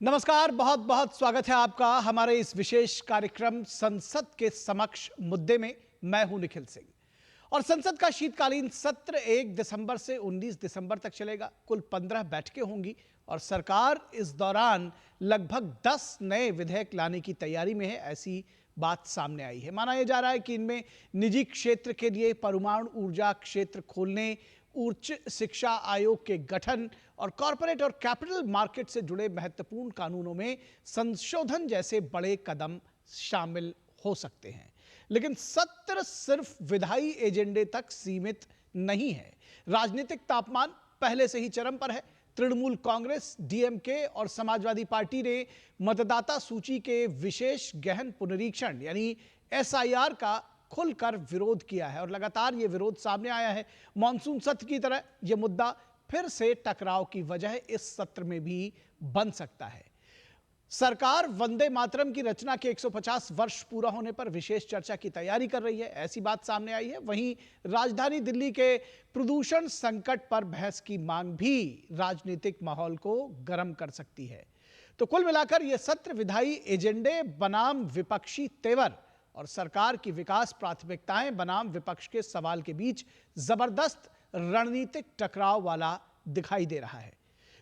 नमस्कार, बहुत बहुत स्वागत है आपका हमारे इस विशेष कार्यक्रम संसद के समक्ष मुद्दे में। मैं हूं निखिल सिंह और संसद का शीतकालीन सत्र 1 दिसंबर से 19 दिसंबर तक चलेगा। कुल 15 बैठकें होंगी और सरकार इस दौरान लगभग 10 नए विधेयक लाने की तैयारी में है, ऐसी बात सामने आई है। माना यह जा रहा है कि इनमें निजी क्षेत्र के लिए परमाणु ऊर्जा क्षेत्र खोलने, उच्च शिक्षा आयोग के गठन और कॉरपोरेट और कैपिटल मार्केट से जुड़े महत्वपूर्ण कानूनों में संशोधन जैसे बड़े कदम शामिल हो सकते हैं। लेकिन सत्र सिर्फ विधायी एजेंडे तक सीमित नहीं है। राजनीतिक तापमान पहले से ही चरम पर है। तृणमूल कांग्रेस, डीएमके और समाजवादी पार्टी ने मतदाता सूची के विशेष गहन पुनरीक्षण यानी एसआईआर का खुलकर विरोध किया है और लगातार यह विरोध सामने आया है। मॉनसून सत्र की तरह यह मुद्दा फिर से टकराव की वजह इस सत्र में भी बन सकता है। सरकार वंदे मातरम की रचना के 150 वर्ष पूरा होने पर विशेष चर्चा की तैयारी कर रही है, ऐसी बात सामने आई है। वहीं राजधानी दिल्ली के प्रदूषण संकट पर बहस की मांग भी राजनीतिक माहौल को गर्म कर सकती है। तो कुल मिलाकर यह सत्र विधायी एजेंडे बनाम विपक्षी तेवर और सरकार की विकास प्राथमिकताएं बनाम विपक्ष के सवाल के बीच जबरदस्त रणनीतिक टकराव वाला दिखाई दे रहा है।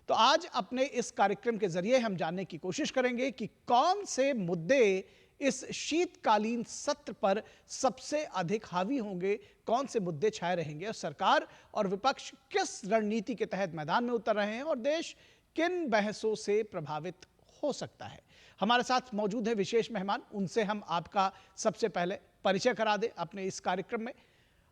तो आज अपने इस कार्यक्रम के जरिए हम जानने की कोशिश करेंगे कि कौन से मुद्दे इस शीतकालीन सत्र पर सबसे अधिक हावी होंगे, कौन से मुद्दे छाए रहेंगे और सरकार और विपक्ष किस रणनीति के तहत मैदान में उतर रहे हैं और देश किन बहसों से प्रभावित हो सकता है। हमारे साथ मौजूद है विशेष मेहमान, उनसे हम आपका सबसे पहले परिचय करा दें अपने इस कार्यक्रम में।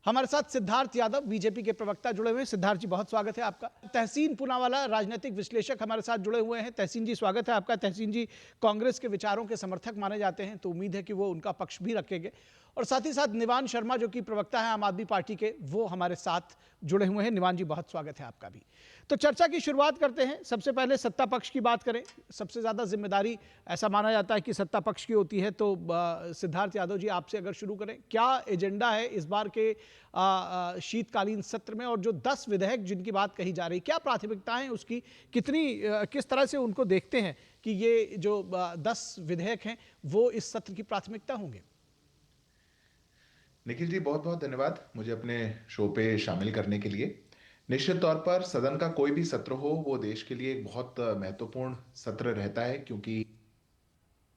हमारे साथ सिद्धार्थ यादव, बीजेपी के प्रवक्ता, जुड़े हुए हैं। सिद्धार्थ जी, बहुत स्वागत है आपका। तहसीन पूनावाला, राजनीतिक विश्लेषक, हमारे साथ जुड़े हुए हैं। तहसीन जी, स्वागत है आपका। तहसीन जी कांग्रेस के विचारों के समर्थक माने जाते हैं, तो उम्मीद है कि वो उनका पक्ष भी रखेंगे। और साथ ही साथ निवान शर्मा, जो कि प्रवक्ता है आम आदमी पार्टी के, वो हमारे साथ जुड़े हुए हैं। निवान जी, बहुत स्वागत है आपका भी। तो चर्चा की शुरुआत करते हैं। सबसे पहले सत्ता पक्ष की बात करें। सबसे ज़्यादा जिम्मेदारी ऐसा माना जाता है कि सत्ता पक्ष की होती है। तो सिद्धार्थ यादव जी, आपसे अगर शुरू करें, क्या एजेंडा है इस बार के शीतकालीन सत्र में और जो 10 विधेयक जिनकी बात कही जा रही, क्या प्राथमिकताएं उसकी, किस तरह से उनको देखते हैं कि ये जो 10 विधेयक हैं वो इस सत्र की प्राथमिकता होंगे? निखिल जी, बहुत बहुत धन्यवाद मुझे अपने शो पे शामिल करने के लिए। निश्चित तौर पर सदन का कोई भी सत्र हो, वो देश के लिए एक बहुत महत्वपूर्ण सत्र रहता है, क्योंकि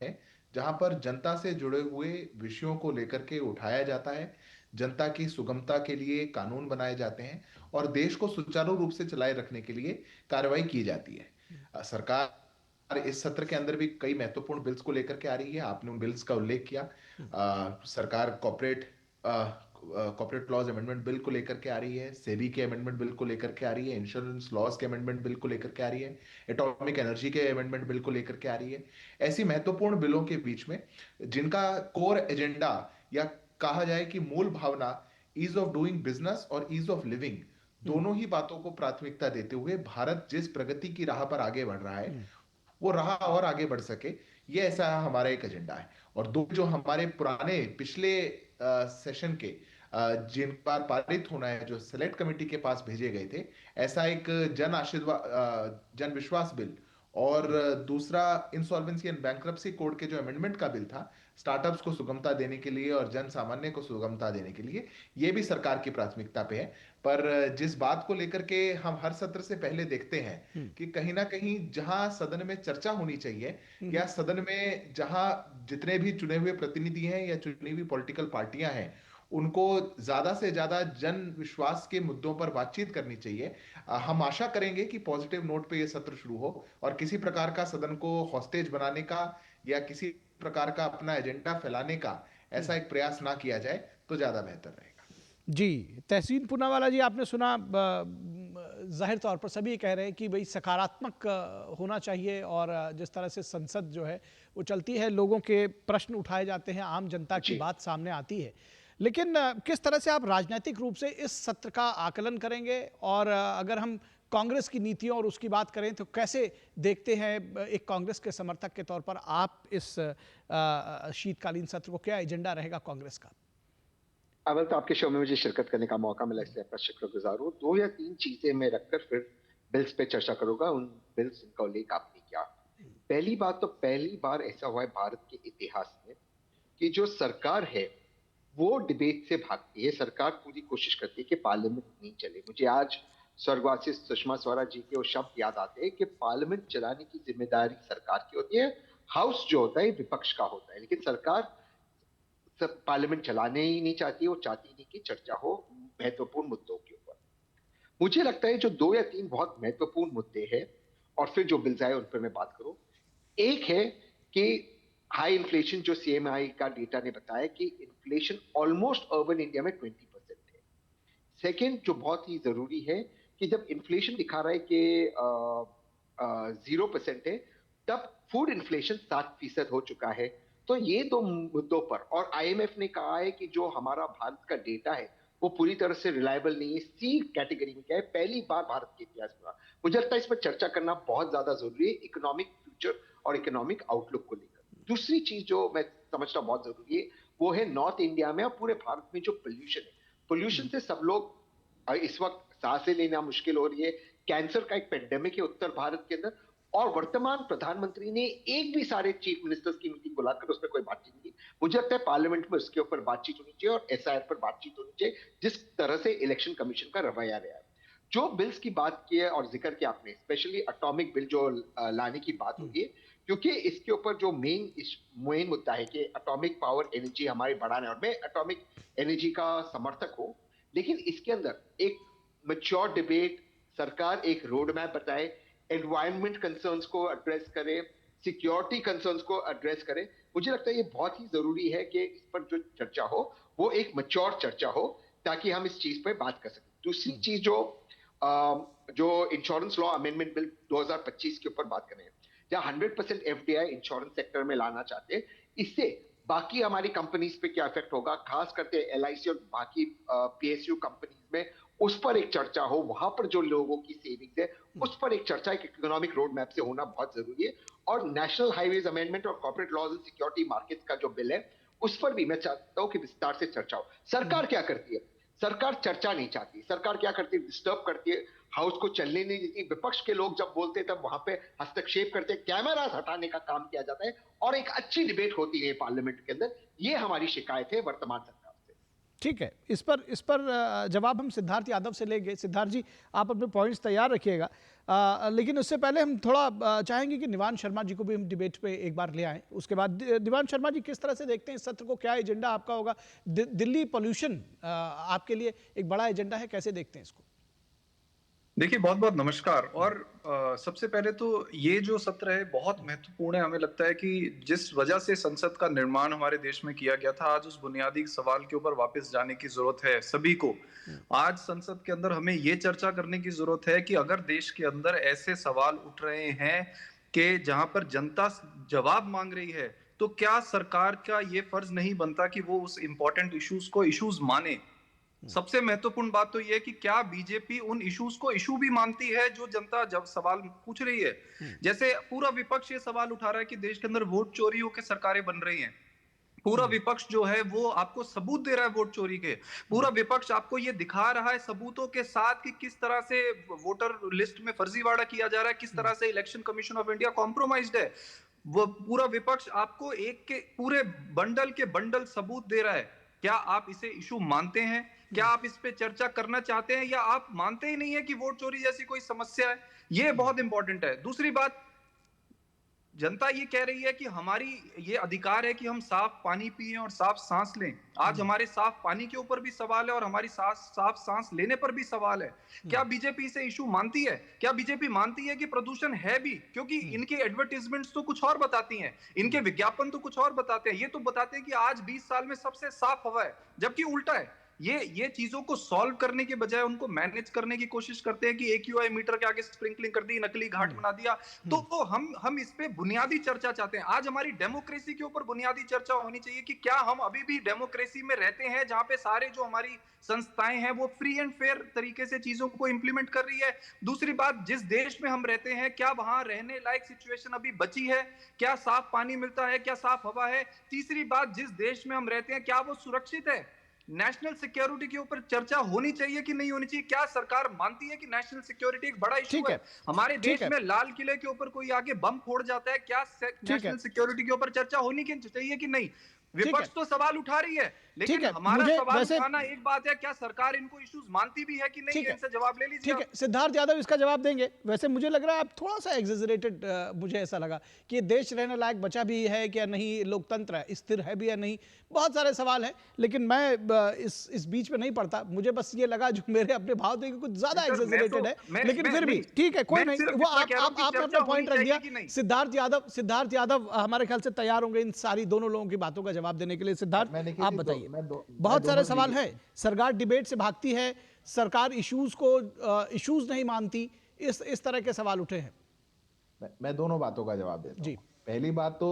है जहां पर जनता से जुड़े हुए विषयों को लेकर के उठाया जाता है, जनता की सुगमता के लिए कानून बनाए जाते हैं और देश को सुचारू रूप से चलाए रखने के लिए कार्रवाई की जाती है। सरकार इस सत्र के अंदर भी कई महत्वपूर्ण बिल्स को लेकर के आ रही है। आपने उन बिल्स का उल्लेख किया। सरकार कॉर्पोरेट लॉज अमेंडमेंट बिल को लेकर के आ रही है, सेबी के अमेंडमेंट बिल को लेकर के आ रही है, इंश्योरेंस लॉज के अमेंडमेंट बिल को लेकर के आ रही है, एटॉमिक एनर्जी के अमेंडमेंट बिल को लेकर के आ रही है। ऐसी महत्वपूर्ण बिलों के बीच में जिनका कोर एजेंडा या कहा जाए कि मूल भावना ईज ऑफ डूइंग बिजनेस और ईज ऑफ लिविंग, दोनों ही बातों को प्राथमिकता देते हुए भारत जिस प्रगति की राह पर आगे बढ़ रहा है, वो राह और आगे बढ़ सके, ये ऐसा हमारा एक एजेंडा है। और दो जो हमारे पुराने पिछले सेशन के जिन पर पारित होना है, जो सेलेक्ट कमेटी के पास भेजे गए थे, ऐसा एक जन विश्वास बिल और दूसरा इंसॉल्वेंसी एंड बैंक्रप्सी कोड के जो अमेंडमेंट का बिल था, स्टार्टअप्स को सुगमता देने के लिए और जन सामान्य को सुगमता देने के लिए, ये भी सरकार की प्राथमिकता पे है। पर जिस बात को लेकर के हम हर सत्र से पहले देखते हैं कि कहीं ना कहीं जहां सदन में चर्चा होनी चाहिए या सदन में जहां जितने भी चुने हुए प्रतिनिधि हैं या चुनी हुई पॉलिटिकल पार्टियां हैं, उनको ज्यादा से ज्यादा जन विश्वास के मुद्दों पर बातचीत करनी चाहिए। हम आशा करेंगे कि पॉजिटिव नोट पे ये सत्र शुरू हो और किसी प्रकार का सदन को हॉस्टेज बनाने का या किसी प्रकार का अपना एजेंडा फैलाने का ऐसा एक प्रयास ना किया जाए तो ज्यादा बेहतर रहेगा। जी, तहसीन पूनावाला जी, आपने सुना, जाहिर तौर पर सभी कह रहे हैं कि भाई सकारात्मक होना चाहिए और जिस तरह से संसद जो है वो चलती है, लोगों के प्रश्न उठाए जाते हैं, आम जनता की बात सामने आती है। लेकिन किस तरह से आप राजनीतिक रूप से इस सत्र का आकलन करेंगे और अगर हम कांग्रेस की नीतियों और उसकी बात करें तो कैसे देखते हैं एक कांग्रेस के समर्थक के तौर पर आप इस शीतकालीन सत्र को, क्या एजेंडा रहेगा कांग्रेस का? अव्वल तो आपके शो में मुझे शिरकत करने का मौका मिला, इसलिए आपका शुक्रगुजार हूँ। 2 या 3 चीजें मैं रखकर फिर बिल्स पे चर्चा करूंगा, उन बिल्स जिनका उल्लेख आपने किया। पहली बार ऐसा हुआ है भारत के इतिहास में कि जो सरकार है वो डिबेट से भागती है। सरकार पूरी कोशिश करती है कि पार्लियामेंट नहीं चले। मुझे आज स्वर्गवासी सुषमा स्वराज जी के वो शब्द याद आते हैं कि पार्लियामेंट चलाने की जिम्मेदारी सरकार की होती है, हाउस जो होता है विपक्ष का होता है। लेकिन सरकार सब पार्लियामेंट चलाने ही नहीं चाहती, वो चाहती नहीं कि चर्चा हो महत्वपूर्ण मुद्दों के ऊपर। मुझे लगता है जो 2 या 3 बहुत महत्वपूर्ण मुद्दे हैं और फिर जो बिल्स आए उन पर मैं बात करूं। एक है कि हाई इन्फ्लेशन, जो सीएमआई का डेटा ने बताया कि इन्फ्लेशन ऑलमोस्ट अर्बन इंडिया में 20% है। सेकेंड जो बहुत ही जरूरी है कि जब इन्फ्लेशन दिखा रहा है कि 0% है, तब फूड इन्फ्लेशन 7% हो चुका है। तो ये दो मुद्दों पर, और आईएमएफ ने कहा है कि जो हमारा भारत का डेटा है वो पूरी तरह से रिलायबल नहीं है, सी कैटेगरी में क्या है, पहली बार भारत के इतिहास में। मुझे लगता है इस पर चर्चा करना बहुत ज्यादा जरूरी है, इकोनॉमिक फ्यूचर और इकोनॉमिक आउटलुक को लेकर। दूसरी चीज जो मैं समझना बहुत जरूरी है वो है नॉर्थ इंडिया में और पूरे भारत में जो पोल्यूशन है। पोल्यूशन से सब लोग इस वक्त सांसें लेना मुश्किल हो रही है। कैंसर का एक पेंडेमिक है उत्तर भारत के अंदर, और वर्तमान प्रधानमंत्री ने एक भी सारे चीफ मिनिस्टर्स की मीटिंग बुलाकर उसमें कोई बातचीत नहीं की। मुझे लगता है पार्लियामेंट में उसके ऊपर बातचीत होनी चाहिए और एसआईआर पर बातचीत होनी चाहिए, जिस तरह से इलेक्शन कमीशन का रवैया रहा है। जो बिल्स की बात की है और जिक्र किया आपने, स्पेशली एटॉमिक बिल जो लाने की बात होगी, क्योंकि इसके ऊपर जो मेन मुद्दा है कि एटॉमिक पावर एनर्जी हमारे बढ़ाना है, और मैं एटॉमिक एनर्जी का समर्थक हूं। लेकिन इसके अंदर एक मैच्योर डिबेट, सरकार एक रोड मैप बताए, एनवायरमेंट कंसर्न्स को एड्रेस करे, सिक्योरिटी कंसर्न्स को एड्रेस करे। मुझे लगता है ये बहुत ही जरूरी है कि इस पर जो चर्चा हो वो एक मैच्योर चर्चा हो, ताकि हम इस चीज पर बात कर सकें। दूसरी चीज जो इंश्योरेंस लॉ अमेंडमेंट बिल 2025 के ऊपर बात कर रहे हैं, जहां 100% एफडीआई इंश्योरेंस सेक्टर में लाना चाहते हैं, इससे बाकी हमारी कंपनीज पे क्या इफेक्ट होगा, खास करके एलआईसी और बाकी पीएसयू कंपनीज में, उस पर एक चर्चा हो। वहां पर जो लोगों की सेविंग्स है उस पर एक चर्चा, एक इकोनॉमिक रोड मैप से होना बहुत जरूरी है। और नेशनल हाईवेज अमेंडमेंट और corporate laws and security market का जो बिल है उस पर भी मैं चाहता हूं कि विस्तार से चर्चा हो। सरकार क्या करती है? सरकार चर्चा नहीं चाहती। सरकार क्या करती है? डिस्टर्ब करती है, हाउस को चलने नहीं देती। विपक्ष के लोग जब बोलते हैं तब वहां पे हस्तक्षेप करते, कैमरा हटाने का काम किया जाता है और एक अच्छी डिबेट होती है पार्लियामेंट के अंदर। ये हमारी शिकायत है वर्तमान सरकार से। ठीक है, इस पर जवाब हम सिद्धार्थ यादव से लेंगे। सिद्धार्थ जी, आप अपने पॉइंट्स तैयार रखिएगा, लेकिन उससे पहले हम थोड़ा चाहेंगे कि निवान शर्मा जी को भी हम डिबेट पे एक बार ले आएं। उसके बाद निवान शर्मा जी, किस तरह से देखते हैं इस सत्र को? क्या एजेंडा आपका होगा? दिल्ली पोल्यूशन आपके लिए एक बड़ा एजेंडा है, कैसे देखते हैं इसको? देखिए, बहुत बहुत नमस्कार। और सबसे पहले तो ये जो सत्र है बहुत महत्वपूर्ण है। हमें लगता है कि जिस वजह से संसद का निर्माण हमारे देश में किया गया था, आज उस बुनियादी सवाल के ऊपर वापस जाने की जरूरत है सभी को। आज संसद के अंदर हमें ये चर्चा करने की जरूरत है कि अगर देश के अंदर ऐसे सवाल उठ रहे हैं कि जहां पर जनता जवाब मांग रही है, तो क्या सरकार का ये फर्ज नहीं बनता कि वो उस इंपॉर्टेंट इश्यूज को इश्यूज माने। सबसे महत्वपूर्ण बात तो यह है कि क्या बीजेपी उन इश्यूज को इशू भी मानती है जो जनता जब सवाल पूछ रही है। जैसे पूरा विपक्ष ये सवाल उठा रहा है कि देश के अंदर वोट चोरी होकर सरकारें बन रही हैं। पूरा विपक्ष जो है वो आपको सबूत दे रहा है वोट चोरी के। पूरा विपक्ष आपको ये दिखा रहा है सबूतों के साथ कि किस तरह से वोटर लिस्ट में फर्जीवाड़ा किया जा रहा है, किस तरह से election commission of India compromised है। वो पूरा विपक्ष आपको एक के पूरे बंडल के बंडल सबूत दे रहा है। क्या आप इसे इशू मानते हैं? क्या आप इस पे चर्चा करना चाहते हैं, या आप मानते ही नहीं है कि वोट चोरी जैसी कोई समस्या है? ये बहुत इंपॉर्टेंट है। दूसरी बात, जनता ये कह रही है कि हमारी ये अधिकार है कि हम साफ पानी पिएं और साफ सांस लें। आज हमारे साफ पानी के ऊपर भी सवाल है और हमारी साफ सांस लेने पर भी सवाल है। क्या बीजेपी इसे इशू मानती है? क्या बीजेपी मानती है कि प्रदूषण है भी? क्योंकि इनके एडवर्टाइजमेंट्स तो कुछ और बताती हैं, इनके विज्ञापन तो कुछ और बताते हैं। ये तो बताते हैं कि आज 20 साल में सबसे साफ हवा है, जबकि उल्टा है। ये चीजों को सॉल्व करने के बजाय उनको मैनेज करने की कोशिश करते हैं कि AQI मीटर के आगे स्प्रिंकलिंग कर दी, नकली घाट बना दिया। तो हम इस पे बुनियादी चर्चा चाहते हैं। आज हमारी डेमोक्रेसी के ऊपर बुनियादी चर्चा होनी चाहिए कि क्या हम अभी भी डेमोक्रेसी में रहते हैं जहां पे सारे जो हमारी संस्थाएं हैं वो फ्री एंड फेयर तरीके से चीजों को इंप्लीमेंट कर रही है। दूसरी बात, जिस देश में हम रहते हैं क्या वहां रहने लायक सिचुएशन अभी बची है? क्या साफ पानी मिलता है? क्या साफ हवा है? तीसरी बात, जिस देश में हम रहते हैं क्या वो सुरक्षित है? नेशनल सिक्योरिटी के ऊपर चर्चा होनी चाहिए कि नहीं होनी चाहिए? क्या सरकार मानती है कि नेशनल सिक्योरिटी एक बड़ा इशू ठीक है? है, हमारे ठीक देश है, में लाल किले के ऊपर कोई आके बम फोड़ जाता है, क्या ठीक है, नेशनल सिक्योरिटी के ऊपर चर्चा होनी चाहिए कि नहीं? ठीक विपक्ष है, तो सवाल उठा रही है, ठीक लेकिन है। हमारा मुझे सवाल वैसे उठाना एक बात है, क्या सरकार इनको इश्यूज मानती भी है कि नहीं ठीक है? है, इनसे जवाब ले लीजिए ठीक है। आप। सिद्धार्थ यादव इसका जवाब देंगे। वैसे मुझे लग रहा है आप थोड़ा सा एग्जेजरेटेड, मुझे ऐसा लगा कि ये देश रहने लायक बचा भी है कि या नहीं, लोकतंत्र है स्थिर है भी या नहीं, बहुत सारे सवाल हैं। लेकिन मैं इस बीच में नहीं पड़ता। मुझे बस ये लगा जो मेरे अपने भाव थे कि कुछ ज्यादा सर मैं तो एग्जेजरेटेड है, लेकिन मैं फिर भी नहीं, ठीक है, कोई मैं नहीं। सिर्फ वो इतना कह रहा हूं कि आपने चर्चा अपना होनी पॉइंट रख चाहिए दिया। कि नहीं। सिद्धार्थ यादव हमारे ख्याल से तैयार होंगे इन सारी दोनों लोगों की बातों का जवाब देने के लिए। सिद्धार्थ, मैं निखिल आप जी बताइए। मैं बहुत सारे दोनों सवाल हैं। सरकार डिबेट से भागती है, सरकार इश्यूज नहीं मानती, इस तरह के सवाल उठे हैं। मैं दोनों बातों का जवाब देता हूं। जी, पहली बात तो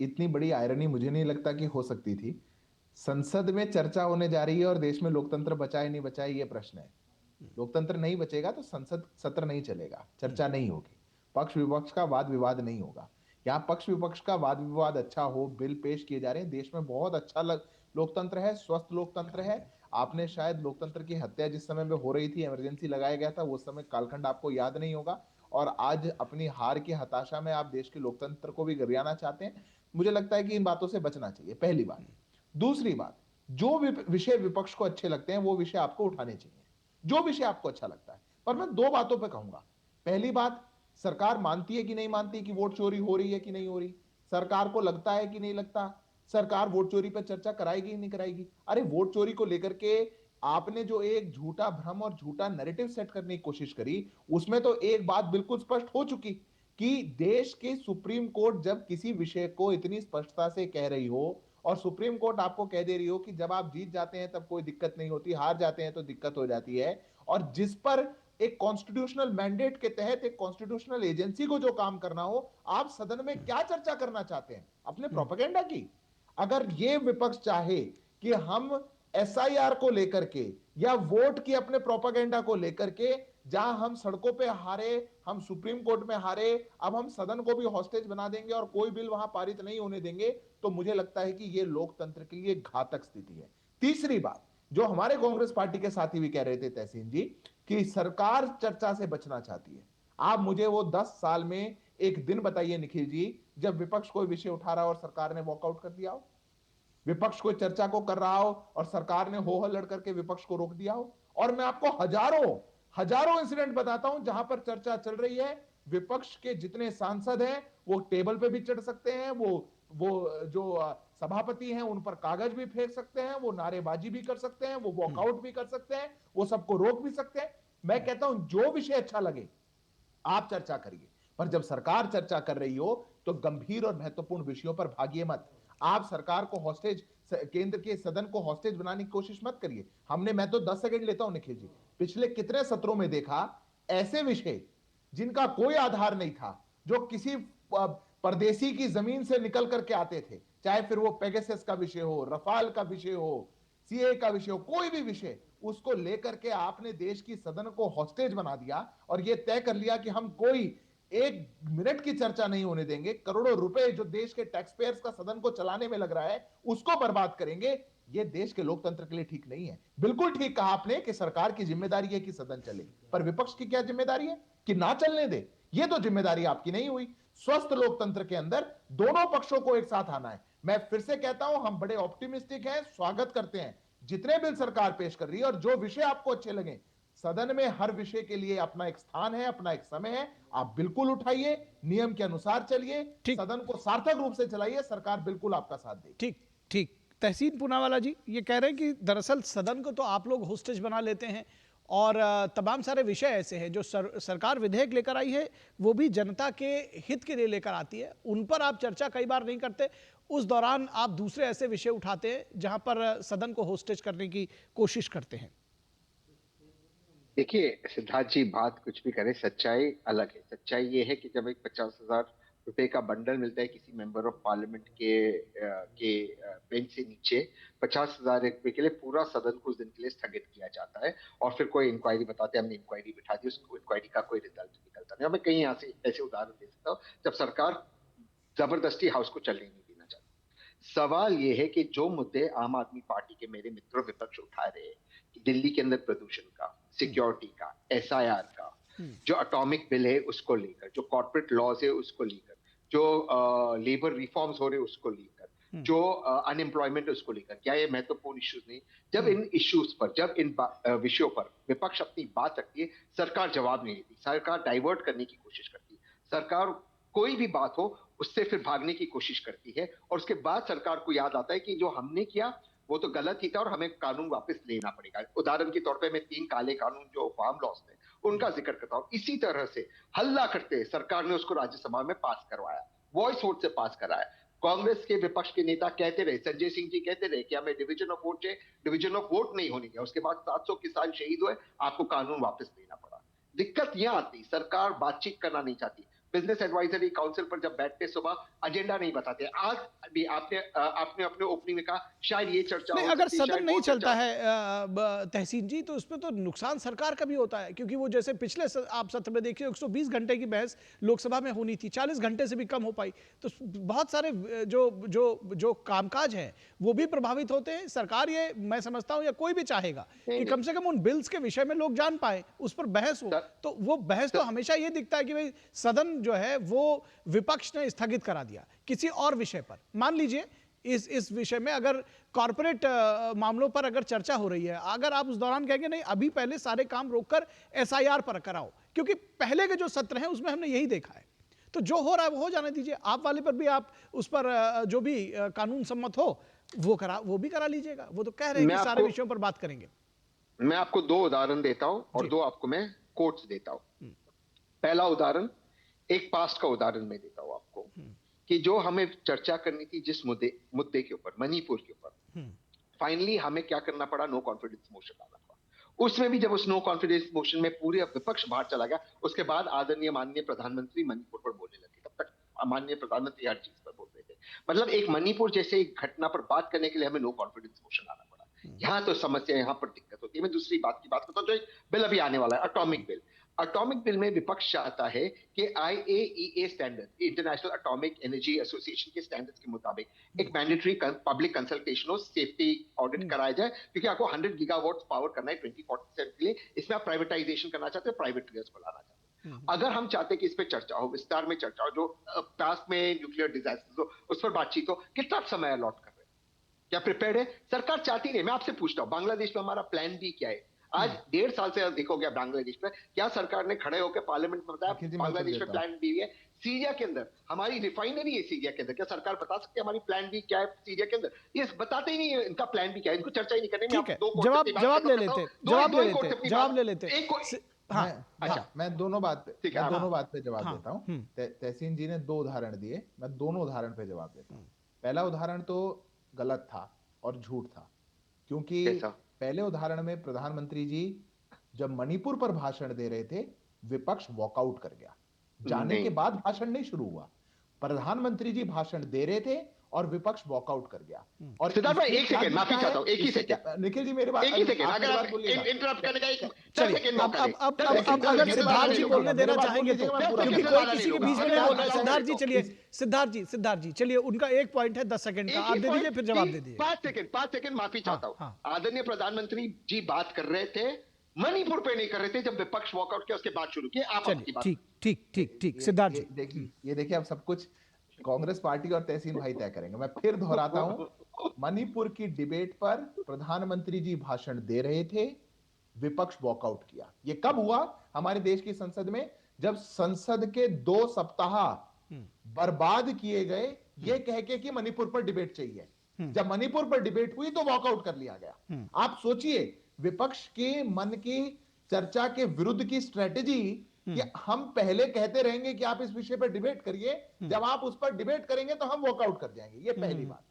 इतनी बड़ी आयरनी मुझे नहीं लगता कि हो सकती थी। संसद में चर्चा होने जा रही है और देश में लोकतंत्र बचा है नहीं बचा है ये प्रश्न है। लोकतंत्र नहीं बचेगा तो संसद सत्र नहीं चलेगा, चर्चा नहीं होगी, पक्ष विपक्ष का वाद विवाद नहीं होगा। यहाँ पक्ष विपक्ष का वाद विवाद अच्छा हो, बिल पेश किए जा रहे हैं, देश में बहुत अच्छा लोकतंत्र है, स्वस्थ लोकतंत्र है। आपने शायद लोकतंत्र की हत्या जिस समय में हो रही थी, इमरजेंसी लगाया गया था, वो समय कालखंड आपको याद नहीं होगा, और आज अपनी हार की हताशा में आप देश के लोकतंत्र को भी गरियाना चाहते हैं। मुझे लगता है कि इन बातों से बचना चाहिए, पहली बात। दूसरी बात, जो विषय विपक्ष को अच्छे लगते हैं वो विषय आपको उठाने चाहिए, जो विषय आपको अच्छा लगता है। पर मैं दो बातों पे कहूंगा। पहली बात, सरकार मानती है कि नहीं मानती कि वोट चोरी हो रही है कि नहीं हो रही? सरकार को लगता है कि नहीं लगता? सरकार वोट चोरी पर चर्चा कराएगी नहीं कराएगी? अरे वोट चोरी को लेकर के आपने जो एक झूठा भ्रम और झूठा नैरेटिव सेट करने की कोशिश करी, उसमें तो एक बात बिल्कुल स्पष्ट हो चुकी कि देश के सुप्रीम कोर्ट जब किसी विषय को इतनी स्पष्टता से कह रही हो और सुप्रीम कोर्ट आपको कह दे रही हो कि जब आप जीत जाते हैं तब कोई दिक्कत नहीं होती, हार जाते हैं तो दिक्कत हो जाती है, और जिस पर एक कॉन्स्टिट्यूशनल मैंडेट के तहत एक कॉन्स्टिट्यूशनल एजेंसी को जो काम करना हो, आप सदन में क्या चर्चा करना चाहते हैं? अपने प्रोपेगेंडा की? अगर ये विपक्ष चाहे कि हम एसआईआर को लेकर के या वोट की अपने प्रोपेगेंडा को लेकर के, जहां हम सड़कों पे हारे, हम सुप्रीम कोर्ट में हारे, अब हम सदन को भी हॉस्टेज बना देंगे और कोई बिल वहां पारित नहीं होने देंगे, तो मुझे लगता है कि ये लोकतंत्र के लिए घातक स्थिति है। तीसरी बात, जो हमारे कांग्रेस पार्टी के साथी भी कह रहे थे तहसीन जी, कि सरकार चर्चा से बचना चाहती है। आप मुझे वो 10 साल में एक दिन बताइए निखिल जी, जब विपक्ष कोई विषय उठा रहा हो और सरकार ने वॉकआउट कर दिया हो, विपक्ष कोई चर्चा को कर रहा हो और सरकार ने हो हल्लड़ करके विपक्ष को रोक दिया हो। और मैं आपको हजारों हजारों इंसिडेंट बताता हूं जहां पर चर्चा चल रही है, विपक्ष के जितने सांसद हैं वो टेबल पे भी चढ़ सकते हैं, वो जो सभापति हैं उन पर कागज भी फेंक सकते हैं, वो नारेबाजी भी कर सकते हैं, वो वॉकआउट भी कर सकते हैं, वो सबको रोक भी सकते हैं। मैं कहता हूं जो विषय अच्छा लगे आप चर्चा करिए, पर जब सरकार चर्चा कर रही हो तो गंभीर और महत्वपूर्ण विषयों पर भागिए मत। आप सरकार को हॉस्टेज, केंद्र के सदन को हॉस्टेज बनाने की कोशिश मत करिए। मैं तो 10 सेकंड लेता हूं निखिल जी, पिछले कितने सत्रों में देखा ऐसे विषय जिनका कोई आधार नहीं था, जो किसी परदेसी की जमीन से निकल करके आते थे, चाहे फिर वो पेगासस का विषय हो, रफाल का विषय हो, सीए का विषय हो, कोई भी विषय, उसको लेकर के आपने देश की सदन को हॉस्टेज बना दिया और यह तय कर लिया कि हम कोई एक मिनट की चर्चा नहीं होने देंगे, करोड़ों रुपए जो देश के टैक्स पेयर्स का सदन को चलाने में लग रहा है उसको बर्बाद करेंगे। यह देश के लोकतंत्र के लिए ठीक नहीं है। बिल्कुल ठीक कहा आपने कि सरकार की जिम्मेदारी है कि सदन चले, पर विपक्ष की क्या जिम्मेदारी है कि ना चलने दे? यह तो जिम्मेदारी आपकी नहीं हुई। स्वस्थ लोकतंत्र के अंदर दोनों पक्षों को एक साथ आना है। मैं फिर से कहता हूं, हम बड़े ऑप्टिमिस्टिक हैं, स्वागत करते हैं जितने बिल सरकार पेश कर रही है, और जो विषय आपको अच्छे लगे, सदन में हर विषय के लिए अपना एक स्थान है, अपना एक समय है, आप बिल्कुल उठाइए, नियम के अनुसार चलिए, सदन को सार्थक रूप से चलाइए, सरकार बिल्कुल आपका साथ देगी। ठीक ठीक। तहसीन पूनावाला जी ये कह रहे हैं कि दरअसल सदन को तो आप लोग होस्टेज बना लेते हैं और तमाम सारे विषय ऐसे हैं जो सरकार विधेयक लेकर आई है वो भी जनता के हित के लिए लेकर आती है, उन पर आप चर्चा कई बार नहीं करते, उस दौरान आप दूसरे ऐसे विषय उठाते हैं जहां पर सदन को होस्टेज करने की कोशिश करते हैं। देखिए सिद्धार्थ जी, बात कुछ भी करें, सच्चाई अलग है। सच्चाई ये है कि जब एक 50,000 रुपए का बंडल मिलता है किसी मेंबर ऑफ पार्लियामेंट के बेंच से नीचे, 50,000 रुपए के लिए पूरा सदन को उस दिन के लिए स्थगित किया जाता है, और फिर कोई इंक्वायरी बताते हैं, हमने इंक्वायरी बिठा दी, उस इंक्वायरी का कोई रिजल्ट निकलता नहीं। मैं कहीं यहाँ से ऐसे उदाहरण दे सकता हूँ जब सरकार जबरदस्ती हाउस को चलने नहीं देना चाहती। सवाल ये है कि जो मुद्दे आम आदमी पार्टी के मेरे मित्र विपक्ष उठा रहे हैं, कि दिल्ली के अंदर प्रदूषण का, सिक्योरिटी का, एसआईआर का, जो एटॉमिक बिल है उसको लेकर, जो कॉर्पोरेट लॉज है उसको लेकर, जो लेबर रिफॉर्म्स हो रहे हैं उसको लेकर, जो अनएम्प्लॉयमेंट है उसको लेकर, क्या ये महत्वपूर्ण इश्यूज नहीं? जब इन इश्यूज पर, जब इन विषयों पर विपक्ष अपनी बात रखती है, सरकार जवाब नहीं देती, सरकार डाइवर्ट करने की कोशिश करती है, सरकार कोई भी बात हो उससे फिर भागने की कोशिश करती है, और उसके बाद सरकार को याद आता है कि जो हमने किया वो तो गलत ही था और हमें कानून वापस लेना पड़ेगा। उदाहरण के तौर पे मैं 3 काले कानून जो फार्म लॉस थे उनका जिक्र करता हूं। इसी तरह से हल्ला करते सरकार ने उसको राज्यसभा में पास करवाया, वॉइस वोट से पास कराया। कांग्रेस के विपक्ष के नेता कहते रहे, संजय सिंह जी कहते रहे कि हमें डिवीजन ऑफ वोट चाहिए, डिवीजन ऑफ वोट नहीं होने दिया। उसके बाद 700 किसान शहीद हुए, आपको कानून वापस लेना पड़ा। दिक्कत यह आती, सरकार बातचीत करना नहीं चाहती। बिजनेस एडवाइजरी काउंसिल पर जब बैठते सुबह एजेंडा नहीं बताते। आज भी आपने अपने ओपनिंग में कहा शायद ये चर्चा नहीं, हो अगर सकती, सदन शायद नहीं वो चलता चर्चा। है तहसीन जी, तो उसमें तो नुकसान सरकार का भी होता है, क्योंकि वो जैसे पिछले आप सत्र में देखिए 120 घंटे की बहस लोकसभा में होनी थी, 40 घंटे से भी कम हो पाई। तो बहुत सारे जो जो जो कामकाज है वो भी प्रभावित होते हैं। सरकार, ये मैं समझता हूं, या कोई भी चाहेगा कि कम से कम उन बिल्स के विषय में लोग जान पाए, उस पर बहस हो। तो वो बहस तो हमेशा ये दिखता है कि भाई सदन जो है वो विपक्ष ने स्थगित करा दिया किसी और विषय पर। मान लीजिए इस विषय में अगर कॉर्पोरेट मामलों पर अगर चर्चा हो रही है, अगर आप उस दौरान कहेंगे नहीं अभी पहले सारे काम रोककर एसआईआर पर कराओ, क्योंकि पहले के जो सत्र हैं उसमें हमने यही देखा है, तो जो हो रहा है वो हो जाने दीजिए। आप वाले पर भी आप उस पर जो भी कानून सम्मत हो वो भी करा लीजिएगा। वो तो कह रहे हैं कि सारे विषयों पर बात करेंगे। मैं आपको 2 उदाहरण देता हूं और 2 आपको मैं कोट्स देता हूं। पहला उदाहरण एक पास्ट का उदाहरण मैं देता हूं आपको, कि जो हमें चर्चा करनी थी जिस मुद्दे के ऊपर, मणिपुर के ऊपर, फाइनली हमें क्या करना पड़ा? नो कॉन्फिडेंस मोशन लाना पड़ा। उसमें भी जब उस नो कॉन्फिडेंस मोशन में पूरे विपक्ष बाहर चला गया, उसके बाद आदरणीय माननीय प्रधानमंत्री मणिपुर पर बोलने लगे। तब तक माननीय प्रधानमंत्री हर चीज पर बोल रहे थे। मतलब एक मणिपुर जैसे एक घटना पर बात करने के लिए हमें नो कॉन्फिडेंस मोशन लाना पड़ा। यहाँ तो समस्या, यहाँ पर दिक्कत होती है। मैं दूसरी बात की बात करता हूँ, जो एक बिल अभी आने वाला है, एटॉमिक बिल। एटॉमिक बिल में विपक्ष चाहता है कि IAEA standard, international atomic energy association के स्टैंडर्ड्स के मुताबिक एक मैंडेटरी पब्लिक कंसल्टेशन हो, सेफ्टी ऑडिट कराया जाए, क्योंकि आपको 100 गीगावाट पावर करना है 2047 के लिए। इसमें आप प्राइवेटाइजेशन करना चाहते हो, प्राइवेट प्लेयर्स को लाना चाहते हो। अगर हम चाहते हैं कि इस पे चर्चा हो, विस्तार में चर्चा हो, जो पास्ट में न्यूक्लियर डिजास्टर हो उस पर बातचीत हो, कितना समय अलॉट कर रहे हैं? क्या प्रिपेयर्ड है? सरकार चाहती नहीं। मैं आपसे पूछता हूं, बांग्लादेश में हमारा प्लान बी क्या है? आज 1.5 साल से अधिक हो गया बांग्लादेश में। क्या सरकार ने खड़े होकर पार्लियामेंट में बताया बांग्लादेश में प्लान बी है? सीरिया के अंदर हमारी रिफाइनरी है, सीरिया के अंदर, क्या सरकार बता सकती है हमारी प्लान बी क्या है सीरिया के अंदर? ये बताते ही नहीं है इनका प्लान बी क्या है, इनको चर्चा ही नहीं करनी। ठीक है, जवाब ले लेते। हाँ, अच्छा, मैं दोनों बात पे जवाब देता हूँ। तहसीन जी ने 2 उदाहरण दिए, मैं दोनों उदाहरण पे जवाब देता हूँ। पहला उदाहरण तो गलत था और झूठ था, क्योंकि पहले उदाहरण में प्रधानमंत्री जी जब मणिपुर पर भाषण दे रहे थे, विपक्ष वॉकआउट कर गया। जाने के बाद भाषण नहीं शुरू हुआ, प्रधानमंत्री जी भाषण दे रहे थे और विपक्ष वॉकआउट कर गया। और सिद्धार्थ भाई एक सेकंड, माफी चाहता हूं, एक ही सेकंड निखिल जी मेरी बात, एक ही सेकंड, अगर आप इंटरप्ट करने का एक सेकंड मौका दें। अब अगर सिद्धार्थ जी बोलने देना चाहेंगे तो, क्योंकि कोई किसी के बीच में नहीं बोल रहा है। सिद्धार्थ जी चलिए, सिद्धार्थ जी चलिए, उनका एक पॉइंट है 10 सेकंड का, आप दे दीजिए फिर जवाब दे दीजिए। 5 सेकंड माफी चाहता हूं। आदरणीय प्रधानमंत्री जी बात कर रहे थे, मणिपुर पे नहीं कर रहे थे। जब विपक्ष वॉकआउट किया उसके बाद शुरू किए। आप अपनी बात। ठीक सिद्धार्थ जी ये देखिए, अब सब कुछ कांग्रेस पार्टी और तहसीन भाई तय करेंगे। मैं फिर दोहराता हूं, मणिपुर की डिबेट पर प्रधानमंत्री जी भाषण दे रहे थे, विपक्ष वॉकआउट किया। ये कब हुआ? हमारे देश की संसद में, जब संसद के 2 सप्ताह बर्बाद किए गए ये कह के कि मणिपुर पर डिबेट चाहिए। जब मणिपुर पर डिबेट हुई तो वॉकआउट कर लिया गया। आप सोचिए, विपक्ष के मन की चर्चा के विरुद्ध की स्ट्रेटेजी कि हम पहले कहते रहेंगे कि आप इस विषय पर डिबेट करिए, जब आप उस पर डिबेट करेंगे तो हम वॉकआउट कर जाएंगे। ये पहली बात।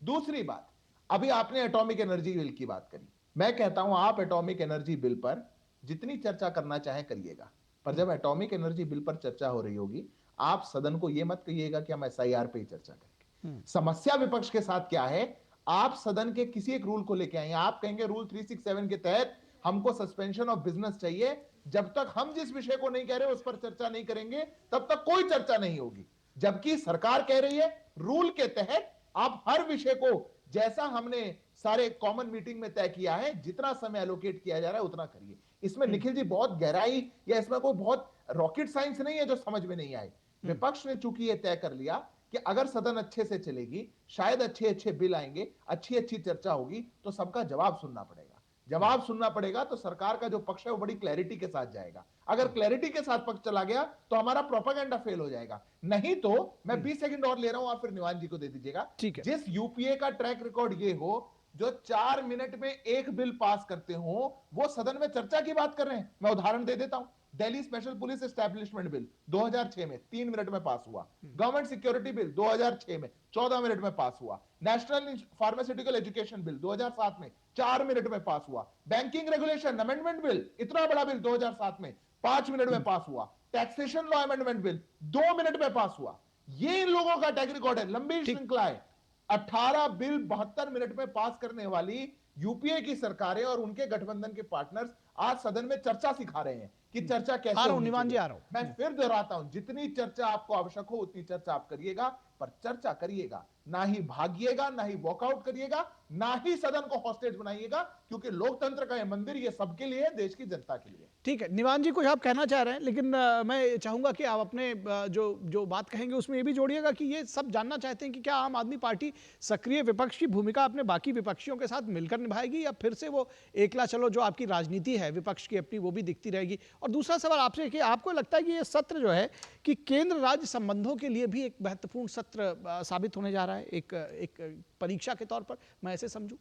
दूसरी बात, अभी आपने एटॉमिक एनर्जी बिल की बात करी। मैं कहता हूं आप एटॉमिक एनर्जी बिल पर जितनी चर्चा करना चाहे करिएगा, पर जब एटॉमिक एनर्जी बिल पर चर्चा हो रही होगी, आप सदन को यह मत कहिएगा कि हम एसआईआर पे ही चर्चा करेंगे। समस्या विपक्ष के साथ क्या है? आप सदन के किसी एक रूल को लेके आएंगे, आप कहेंगे रूल 367 के तहत हमको सस्पेंशन ऑफ बिजनेस चाहिए। जब तक हम जिस विषय को नहीं कह रहे उस पर चर्चा नहीं करेंगे, तब तक कोई चर्चा नहीं होगी। जबकि सरकार कह रही है रूल के तहत आप हर विषय को जैसा हमने सारे कॉमन मीटिंग में तय किया है, जितना समय एलोकेट किया जा रहा है उतना करिए। इसमें निखिल जी बहुत गहराई या इसमें कोई बहुत रॉकेट साइंस नहीं है जो समझ में नहीं आए। विपक्ष ने चूंकि ये तय कर लिया कि अगर सदन अच्छे से चलेगी, शायद अच्छे अच्छे बिल आएंगे, अच्छी अच्छी चर्चा होगी, तो सबका जवाब सुनना पड़ेगा। जवाब सुनना पड़ेगा तो सरकार का जो पक्ष है वो बड़ी क्लैरिटी के साथ जाएगा। अगर क्लैरिटी के साथ पक्ष चला गया तो हमारा प्रोपेगेंडा फेल हो जाएगा। नहीं तो मैं 20 सेकंड और ले रहा हूं, आप फिर निवान जी को दे दीजिएगा। ठीक है। जिस यूपीए का ट्रैक रिकॉर्ड ये हो जो 4 मिनट में एक बिल पास करते हो, वो सदन में चर्चा की बात कर रहे हैं। मैं उदाहरण दे देता हूं, Delhi special police establishment bill 2006 में 3 मिनट में पास हुआ। गवर्नमेंट सिक्योरिटी बिल 2006 में 14 मिनट में पास हुआ। नेशनल फार्मास्यूटिकल एजुकेशन बिल 2007 में 4 मिनट में पास हुआ। बैंकिंग रेगुलेशन अमेंडमेंट बिल, इतना बड़ा बिल 2007 में 5 मिनट में पास हुआ। Taxation law amendment bill 2 minute में पास हुआ। ये इन लोगों का ट्रैक रिकॉर्ड है, लंबी श्रृंखला है। 18 बिल 72 मिनट में पास करने वाली यूपीए की सरकारें और उनके गठबंधन के पार्टनर्स आज सदन में चर्चा सिखा रहे हैं कि चर्चा कैसे होनी निवान जी चाहिए। आ रहा हूं। मैं फिर दोहराता हूं, जितनी चर्चा आपको आवश्यक हो उतनी चर्चा आप करिएगा, पर चर्चा करिएगा, ना ही भागिएगा, ना ही वॉकआउट करिएगा, ना ही सदन को हॉस्टेज बनाइएगा, क्योंकि लोकतंत्र का यह मंदिर ये सबके लिए है, देश की जनता के लिए। ठीक है, निवान जी कुछ आप कहना चाह रहे हैं, लेकिन मैं चाहूंगा कि आप अपने जो बात कहेंगे उसमें ये भी जोड़िएगा कि ये सब जानना चाहते हैं कि क्या आम आदमी पार्टी सक्रिय विपक्ष की भूमिका अपने बाकी विपक्षियों के साथ मिलकर निभाएगी, या फिर से वो एकला चलो जो आपकी राजनीति है विपक्ष की अपनी वो भी दिखती रहेगी। और दूसरा सवाल आपसे कि आपको लगता है कि ये सत्र जो है कि केंद्र राज्य संबंधों के लिए भी एक महत्वपूर्ण सत्र साबित होने जा रहा है, एक परीक्षा के तौर पर मैं ऐसे समझूं?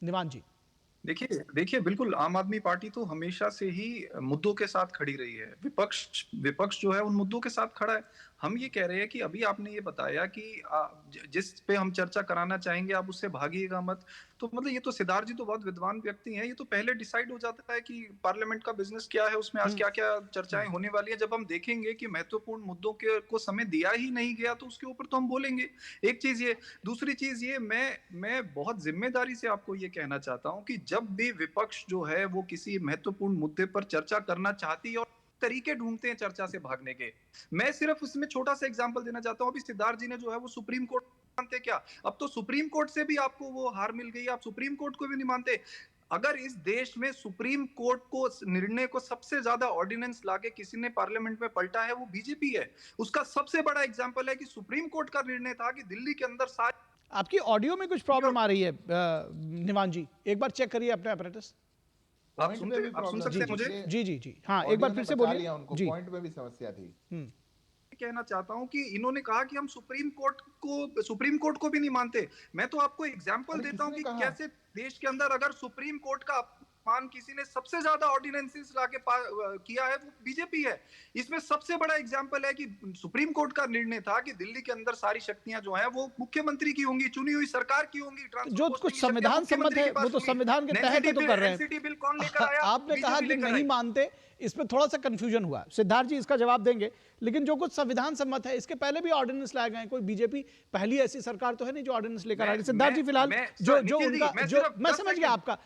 निवान जी देखिए बिल्कुल आम आदमी पार्टी तो हमेशा से ही मुद्दों के साथ खड़ी रही है। विपक्ष जो है उन मुद्दों के साथ खड़ा है। हम ये कह रहे हैं कि अभी आपने ये बताया कि जिस पे हम चर्चा कराना चाहेंगे आप उससे भागिएगा मत। तो मतलब ये तो सिद्धार्थ जी तो बहुत विद्वान व्यक्ति हैं, ये तो पहले डिसाइड हो जाता है कि पार्लियामेंट का बिजनेस क्या है, उसमें आज क्या क्या चर्चाएं होने वाली है। जब हम देखेंगे कि महत्वपूर्ण मुद्दों को समय दिया ही नहीं गया तो उसके ऊपर तो हम बोलेंगे। एक चीज ये, दूसरी चीज ये, मैं बहुत जिम्मेदारी से आपको ये कहना चाहता हूं कि जब भी विपक्ष जो है वो किसी महत्वपूर्ण मुद्दे पर चर्चा करना चाहती है और तरीके ढूंढते हैं चर्चा से भागने के, मैं सिर्फ उसमें छोटा सा एग्जांपल देना चाहता हूं। अभी सिद्धार्थ जी ने जो है वो सुप्रीम कोर्ट मानते क्या? अब तो सुप्रीम कोर्ट से भी आपको वो हार मिल गई, आप सुप्रीम कोर्ट को भी नहीं मानते। अगर इस देश में सुप्रीम कोर्ट को निर्णय को सबसे ज्यादा ऑर्डिनेंस लाके किसी ने पार्लियामेंट में पलटा है वो बीजेपी है। उसका सबसे बड़ा एग्जांपल है कि सुप्रीम कोर्ट का निर्णय था कि दिल्ली के अंदर सारे। आपकी ऑडियो में कुछ प्रॉब्लम आ रही है निवान जी, एक बार चेक करिए अपने अपरेटस। आप सुन सकते हैं मुझे? जी हाँ, एक बार फिर से बोलिए। उनको पॉइंट में भी समस्या थी। कहना चाहता हूं कि इन्होंने कहा कि हम सुप्रीम कोर्ट को भी नहीं मानते। मैं तो आपको एग्जांपल देता हूं कि कैसे देश के अंदर अगर सुप्रीम कोर्ट का अपमान किसी ने सबसे ज्यादा ऑर्डिनेंसेस लाके किया है वो बीजेपी है। इसमें सबसे बड़ा एग्जांपल है कि सुप्रीम कोर्ट का निर्णय था कि दिल्ली के अंदर सारी शक्तियां जो हैं वो मुख्यमंत्री की होंगी, चुनी हुई सरकार की होंगी। जो कुछ संविधान सम्मत है वो तो संविधान के तहत तो कर रहे हैं। बिल कौन लेकर आया? आपने कहा कि नहीं मानते, इसमें थोड़ा सा कंफ्यूजन हुआ। सिद्धार्थ जी इसका जवाब देंगे, लेकिन जो कुछ संविधान सम्मत है इसके पहले भी ऑर्डिनेंस लाए गए। कोई बीजेपी पहली ऐसी सरकार तो है नहीं जो ऑर्डिनेंस लेकर आ रही। सिद्धार्थ जी फिलहाल जो उनका जो मैं समझ गया आपका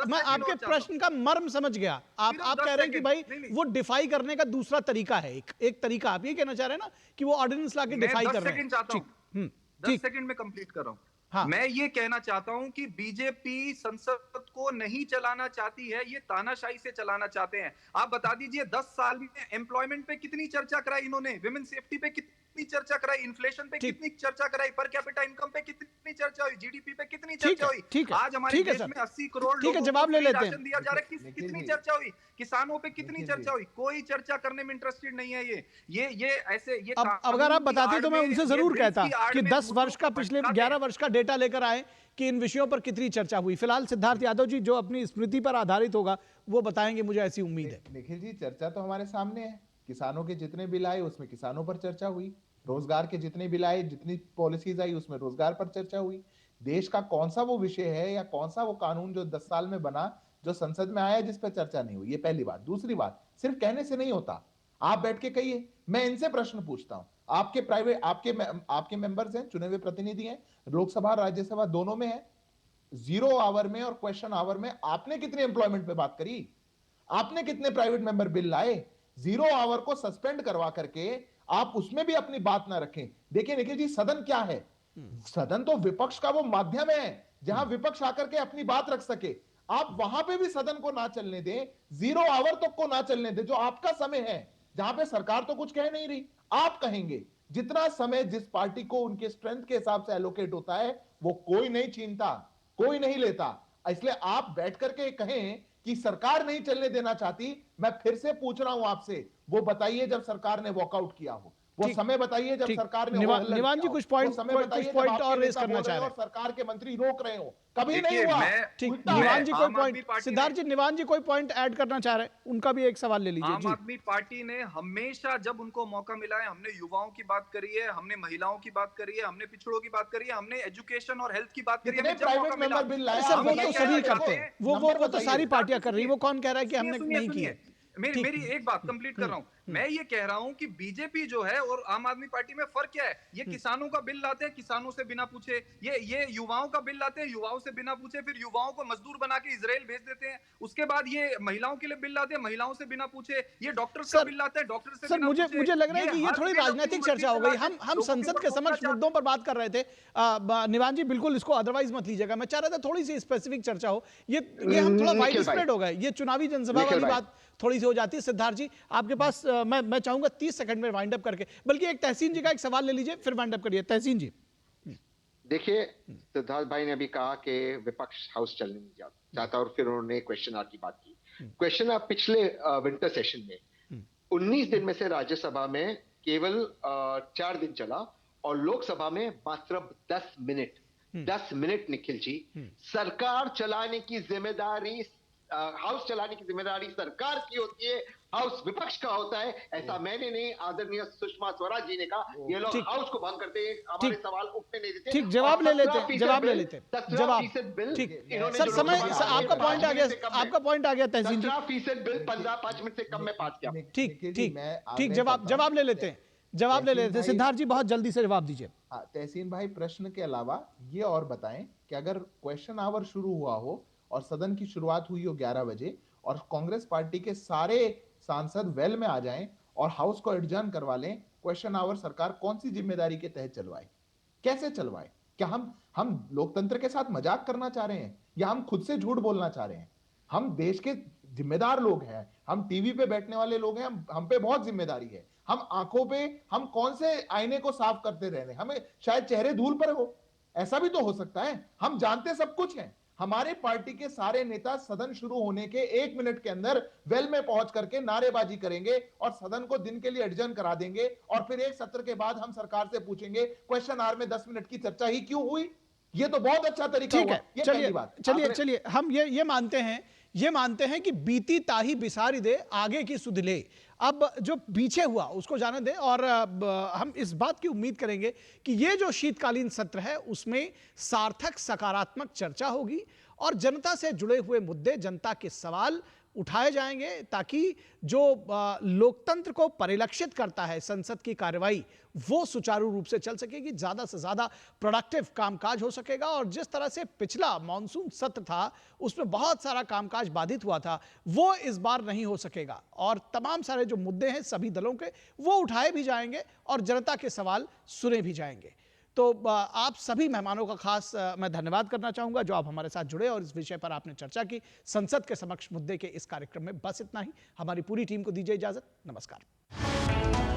मैं आपके प्रश्न का मर्म समझ गया। आप कह रहे हैं कि भाई वो डिफाई करने का दूसरा तरीका है, एक तरीका आप ये कहना चाह रहे हैं ना कि वो ऑर्डिनेंस लाके डिफाई कर रहे हैं। 10 सेकंड में कंप्लीट कर रहा हूं। हाँ। मैं ये कहना चाहता हूं कि बीजेपी संसद को नहीं चलाना चाहती है, ये तानाशाही से चलाना चाहते हैं। आप बता दीजिए 10 साल में एम्प्लॉयमेंट पे कितनी चर्चा कराई इन्होंने, विमेन सेफ्टी पे कितनी चर्चा कराई, इन्फ्लेशन पे कितनी चर्चा कराई, पर कैपिटा इनकम पे कितनी चर्चा हुई, जीडीपी पे कितनी चर्चा हुई। आज हमारे देश में 80 करोड़ लोगों जवाब ले लेते हैं। दिया जा रहा है, कितनी चर्चा हुई, किसानों पे कितनी चर्चा हुई, कोई चर्चा करने में इंटरेस्टेड नहीं है। ये ऐसे ये अगर आप बताते तो मैं उनसे जरूर कहता कि 10 वर्ष का, पिछले 11 वर्ष का डेटा लेकर आए कि इन विषयों पर कितनी चर्चा हुई। फिलहाल सिद्धार्थ यादव जी जो अपनी स्मृति पर आधारित होगा वो बताएंगे, मुझे ऐसी उम्मीद है। निखिल जी चर्चा तो हमारे सामने है, किसानों के जितने बिल आए उसमें किसानों पर चर्चा हुई, रोजगार के जितने बिल आए, जितनी पॉलिसीज आई उसमें रोजगार पर चर्चा हुई। देश का कौन सा वो विषय है या कौन सा वो कानून जो 10 साल में बना जो संसद में आया जिस पर चर्चा नहीं हुई, ये पहली बात। दूसरी बात, सिर्फ कहने से नहीं होता, आप बैठ के कहिए। मैं इनसे प्रश्न पूछता हूं, आपके प्राइवेट आपके मेंबर्स हैं, चुने हुए प्रतिनिधि हैं, लोकसभा राज्यसभा दोनों में है। 0 आवर में और क्वेश्चन आवर में आपने कितने एम्प्लॉयमेंट पे बात करी, आपने कितने प्राइवेट मेंबर बिल लाए? 0 आवर को सस्पेंड करवा करके आप उसमें भी अपनी बात ना रखें। देखिए निखिल जी, सदन क्या है? सदन तो विपक्ष का वो माध्यम है जहां विपक्ष आकर के अपनी बात रख सके। आप वहां पे भी सदन को ना चलने दें, 0 आवर तक को ना चलने दें, जो आपका समय है, जहां पे सरकार तो कुछ कह नहीं रही, आप कहेंगे। जितना समय जिस पार्टी को उनके स्ट्रेंथ के हिसाब से एलोकेट होता है वो कोई नहीं छीनता, कोई नहीं लेता। इसलिए आप बैठ करके कहें कि सरकार नहीं चलने देना चाहती, मैं फिर से पूछ रहा हूं आपसे, वो बताइए जब सरकार ने वॉकआउट किया हो, वो समय बताइए जब सरकार ने निवान जी कुछ पॉइंट और रेज करना चाह रहे हैं, सरकार के मंत्री रोक रहे हो, कभी नहीं देखिए, हुआ। ठीक, उल्टा निवान है। जी कोई पॉइंट, सिद्धार्थ जी, निवान जी कोई पॉइंट ऐड करना चाह रहे हैं, उनका भी एक सवाल ले लीजिए। आम आदमी पार्टी ने हमेशा जब उनको मौका मिला है, हमने युवाओं की बात करी है, हमने महिलाओं की बात करी है, हमने पिछड़ों की बात करी है, हमने एजुकेशन और हेल्थ की बात करी है, हमें जब मौका मिला। सर वो तो सभी करते हैं, वो तो सारी पार्टियां कर रही है, वो कौन कह रहा है कि हमने नहीं किया? मेरी एक बात कंप्लीट कर रहा हूं। मैं ये कह रहा हूं कि बीजेपी जो है और आम आदमी पार्टी में फर्क क्या है? ये किसानों का बिल लाते हैं, किसानों से बिना पूछे, ये युवाओं का बिल लाते हैं, युवाओं से बिना पूछे, फिर युवाओं को मजदूर बना के इजराइल भेज देते हैं। उसके बाद ये महिलाओं के लिए बिल लाते हैं, महिलाओं से बिना पूछे, ये डॉक्टर्स का बिल लाते हैं, डॉक्टर से बिना पूछे। मुझे लग रहा है कि ये थोड़ी राजनीतिक चर्चा हो गई। हम संसद के समक्ष मुद्दों पर बात कर रहे थे। निवान जी बिल्कुल इसको अदरवाइज मत लीजिएगा, मैं चाह रहा था थोड़ी सी स्पेसिफिक चर्चा हो। ये हम थोड़ा वाइड स्प्रेड हो गए, ये चुनावी जनसभा वाली बात थोड़ी सी हो जाती है। सिद्धार्थ जी आपके पास मैं चाहूंगा 30 सेकंड में वाइंड अप करके, बल्कि एक तहसीन जी का एक सवाल ले लीजिए फिर वाइंड अप करिए। तहसीन जी देखिए, सिद्धार्थ भाई ने अभी कहा कि विपक्ष हाउस चलने नहीं चाहता और फिर उन्होंने क्वेश्चन आवर की बात की। क्वेश्चन आवर पिछले विंटर सेशन में 19 दिन में से राज्यसभा में केवल 4 दिन चला और लोकसभा में मात्र 10 मिनट। निखिल जी, सरकार चलाने की जिम्मेदारी, हाउस चलाने की जिम्मेदारी सरकार की होती है, हाउस विपक्ष का होता है। ऐसा मैंने नहीं, आदरणीय सुषमा स्वराज जी ने कहा। ये लोग हाउस को भंग करते हैं, हमारे सवाल उठने नहीं देते। ठीक, जवाब ले लेते हैं। जवाब ठीक, सर समय आपका पॉइंट आ गया तहसीन जी। 17% बिल 5 मिनट से कम में पास किया। ठीक, जवाब ले लेते हैं। सिद्धार्थ जी बहुत जल्दी से जवाब दीजिए। तहसीन भाई, प्रश्न के अलावा ये और बताएं कि अगर क्वेश्चन आवर शुरू हुआ हो और सदन की शुरुआत हुई हो 11 बजे और कांग्रेस पार्टी के सारे सांसद वेल में आ जाएं और हाउस को एडजर्न करवा लें, क्वेश्चन आवर सरकार कौन सी जिम्मेदारी के तहत चलवाए, कैसे चलवाए? क्या हम लोकतंत्र के साथ मजाक करना चाह रहे हैं या हम खुद से झूठ बोलना चाह रहे हैं? हम देश के जिम्मेदार लोग हैं, हम टीवी पे बैठने वाले लोग हैं, हम पे बहुत जिम्मेदारी है। हम आंखों पे हम कौन से आईने को साफ करते रह रहे हैं? हमें शायद चेहरे धूल पर हो, ऐसा भी तो हो सकता है। हम जानते सब कुछ हैं। हमारे पार्टी के सारे नेता सदन शुरू होने के 1 मिनट के अंदर वेल में पहुंच करके नारेबाजी करेंगे और सदन को दिन के लिए एडजर्न करा देंगे और फिर एक सत्र के बाद हम सरकार से पूछेंगे क्वेश्चन आवर में 10 मिनट की चर्चा ही क्यों हुई? ये तो बहुत अच्छा तरीका हुआ। ये पहली बात। चलिए हम ये मानते हैं कि बीती ताही बिसारी दे, आगे की सुध ले। अब जो पीछे हुआ उसको जाने दें और हम इस बात की उम्मीद करेंगे कि ये जो शीतकालीन सत्र है उसमें सार्थक सकारात्मक चर्चा होगी और जनता से जुड़े हुए मुद्दे, जनता के सवाल उठाए जाएंगे ताकि जो लोकतंत्र को परिलक्षित करता है संसद की कार्रवाई, वो सुचारू रूप से चल सकेगी, ज्यादा से ज्यादा प्रोडक्टिव कामकाज हो सकेगा। और जिस तरह से पिछला मॉनसून सत्र था उसमें बहुत सारा कामकाज बाधित हुआ था, वो इस बार नहीं हो सकेगा और तमाम सारे जो मुद्दे हैं सभी दलों के, वो उठाए भी जाएंगे और जनता के सवाल सुने भी जाएंगे। तो आप सभी मेहमानों का खास मैं धन्यवाद करना चाहूंगा जो आप हमारे साथ जुड़े और इस विषय पर आपने चर्चा की। संसद के समक्ष मुद्दे के इस कार्यक्रम में बस इतना ही। हमारी पूरी टीम को दीजिए इजाजत। नमस्कार।